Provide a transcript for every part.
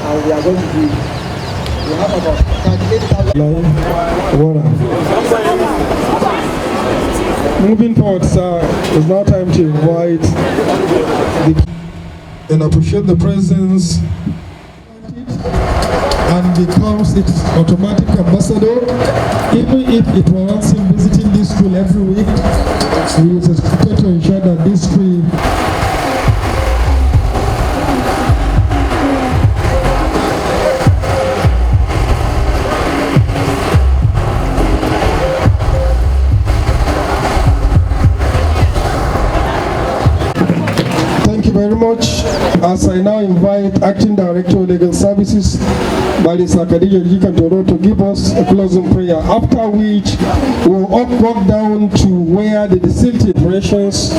and we are going to do it. We have about 38,000. Moving forward, sir, it's now time to invite and appreciate the presence and becomes its automatic ambassador. Even if it warrants him visiting this school every week, we is expected to ensure that this school very much. As I now invite Acting Director of Legal Services, Barrister Khadija Jikantoro, to give us a closing prayer, after which we'll walk down to where the Silty operations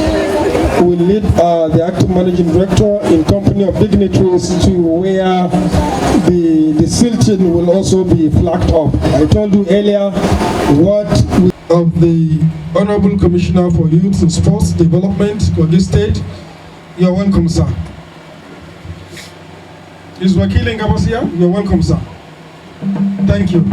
will lead the Acting Managing Director in company of dignitaries to where the Silty will also be flagged up. I told you earlier what of the Honorable Commissioner for Youth and Sports Development, Kogi State. You're welcome, sir. Is Wakil Ngabas here? You're welcome, sir. Thank you.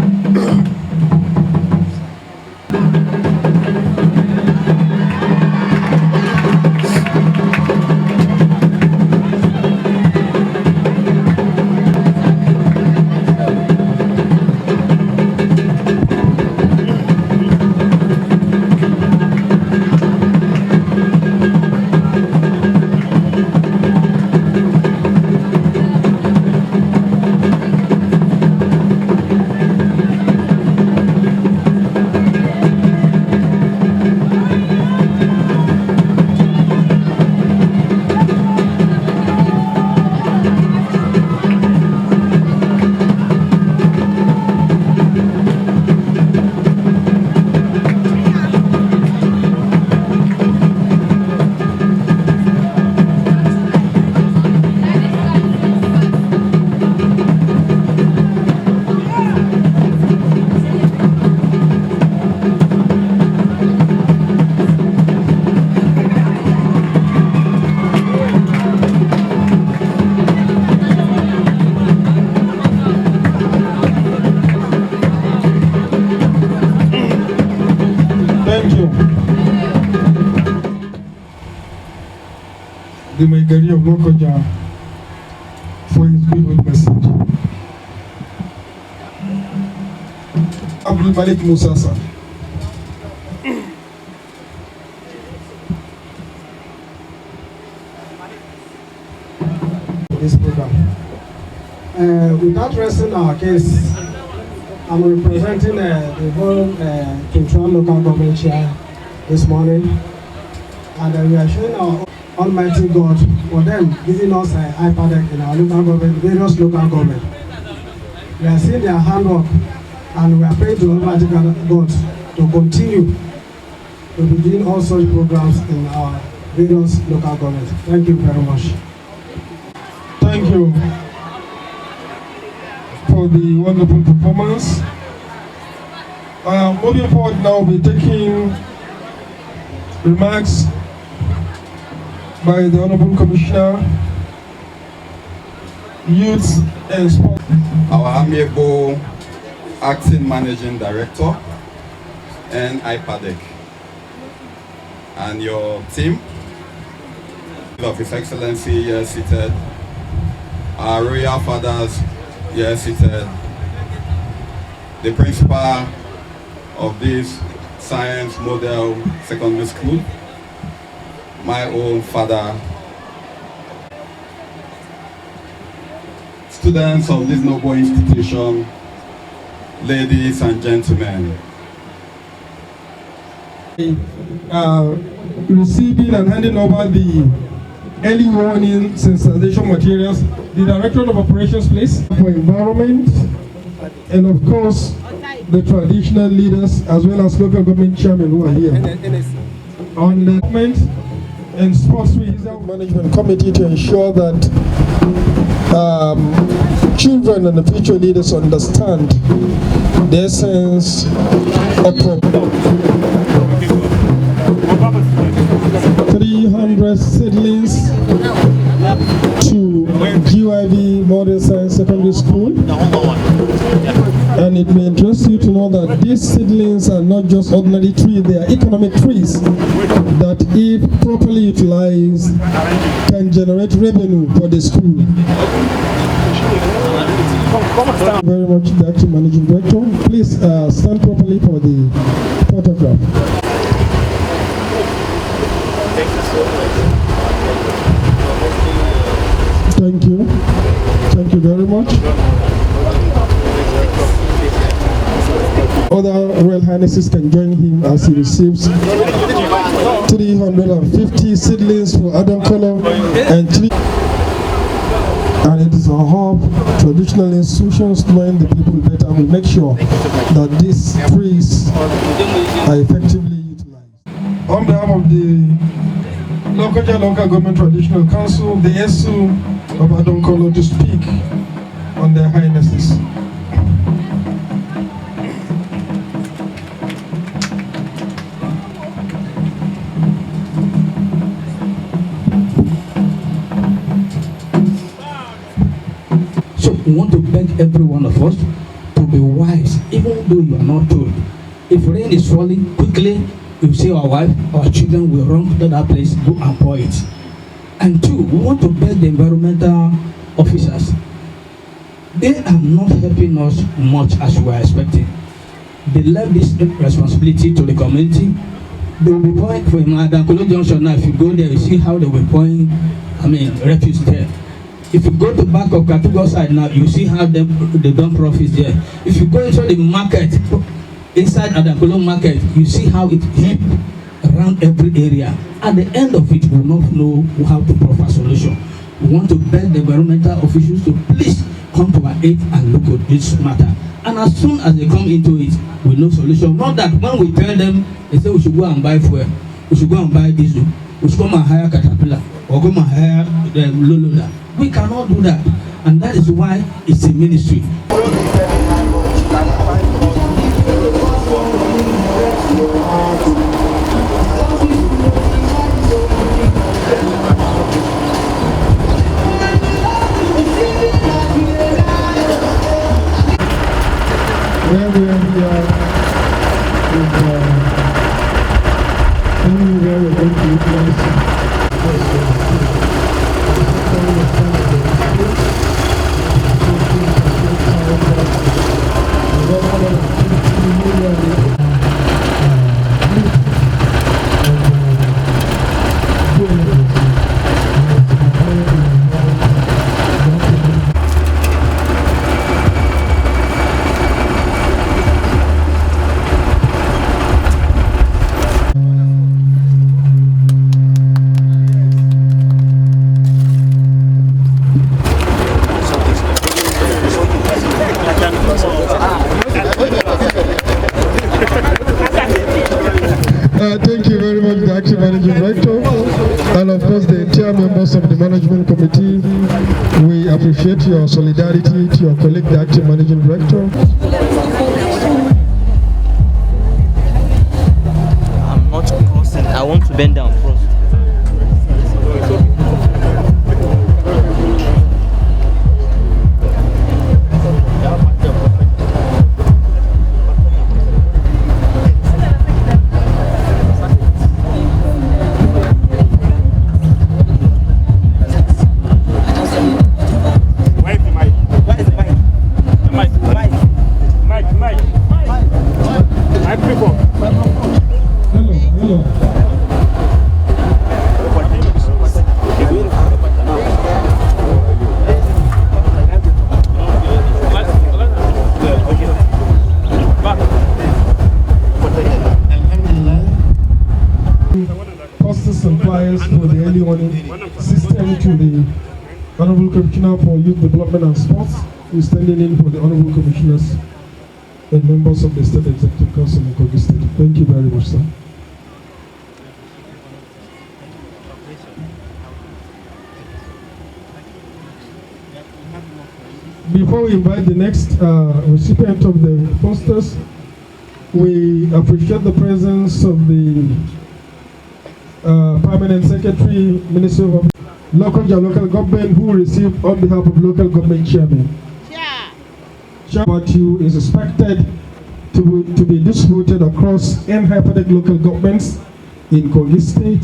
The Maigari of Lokoja for his good message. Abdul Malik Musa, sir. This program. Without resting our case, I'm representing the whole Kintuan local government chair this morning, and we are showing our Almighty God for them giving us N-HYPPADEC in our local government, various local government. We are seeing their handwork, and we are praying to Almighty God to continue to be doing all such programs in our various local governments. Thank you very much. Thank you for the wonderful performance. Moving forward now, we'll be taking remarks by the Honorable Commissioner, Youth and Sport. Our amiable Acting Managing Director, N-HYPPADEC, and your team of His Excellency here seated, our Royal Fathers here seated, the principal of this Science Model Secondary School, my own father, students of this noble institution, ladies and gentlemen. Receiving and handing over the early warning sensitization materials, the Director of Operations, please, for environment, and of course, the traditional leaders as well as local government chairmen who are here. On the government and Sports Management Committee to ensure that children and the future leaders understand the essence of 3 300 seedlings to GYV Modern Science Secondary School. And it may interest you to know that these seedlings are not just ordinary trees, they are economic trees that, if properly utilized, can generate revenue for the school. Thank you very much, the Acting Managing Director. Please stand properly for the photograph. Thank you. Thank you very much. Other Royal Highnesses can join him as he receives 350 seedlings for Adam Color and 3. And it is our hope traditional institutions, knowing the people better, will make sure that these trees are effectively utilized. On behalf of the Local Government Traditional Council, the SU of Adam Color, to speak on their Highnesses. So we want to beg every one of us to be wise, even though you are not told. If rain is falling quickly, you see our wife, our children will run to that place, go and pour it. And two, we want to beg the environmental officers. They are not helping us much as we are expecting. They left this responsibility to the community. They will be pouring for Adankolo Junction now. If you go there, you see how they were pouring, refuse there. If you go to the back of Katugo side now, you see how they dump profits there. If you go into the market, inside Adankolo market, you see how it heap around every area. At the end of it, we will not know how to provide a solution. We want to beg the environmental officials to please come to our aid and look at this matter. And as soon as they come into it, we know solution. Not that when we tell them, they say we should go and buy fuel, we should go and buy diesel, we should come and hire Caterpillar, or come and hire the Lolola. We cannot do that. And that is why it's a ministry. Where we are here is where we're going to utilize thank you very much, the Acting Managing Director, and of course the entire members of the Management Committee. We appreciate your solidarity to your colleague, the Acting Managing Director. I'm not crossing. I want to bend down first. Suppliers for the early warning system to the Honorable Commissioner for Youth Development and Sports, who is standing in for the Honorable Commissioners and members of the State Executive Council in Kogi State. Thank you very much, sir. Before we invite the next recipient of the posters, we appreciate the presence of the Permanent Secretary, Minister of Local Government, who received on behalf of local government chairman. What you is expected to be distributed across N-HYPPADEC local governments in Kogi State.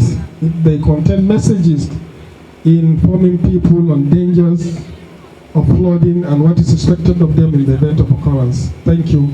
They contain messages informing people on dangers of flooding and what is expected of them in the event of occurrence. Thank you.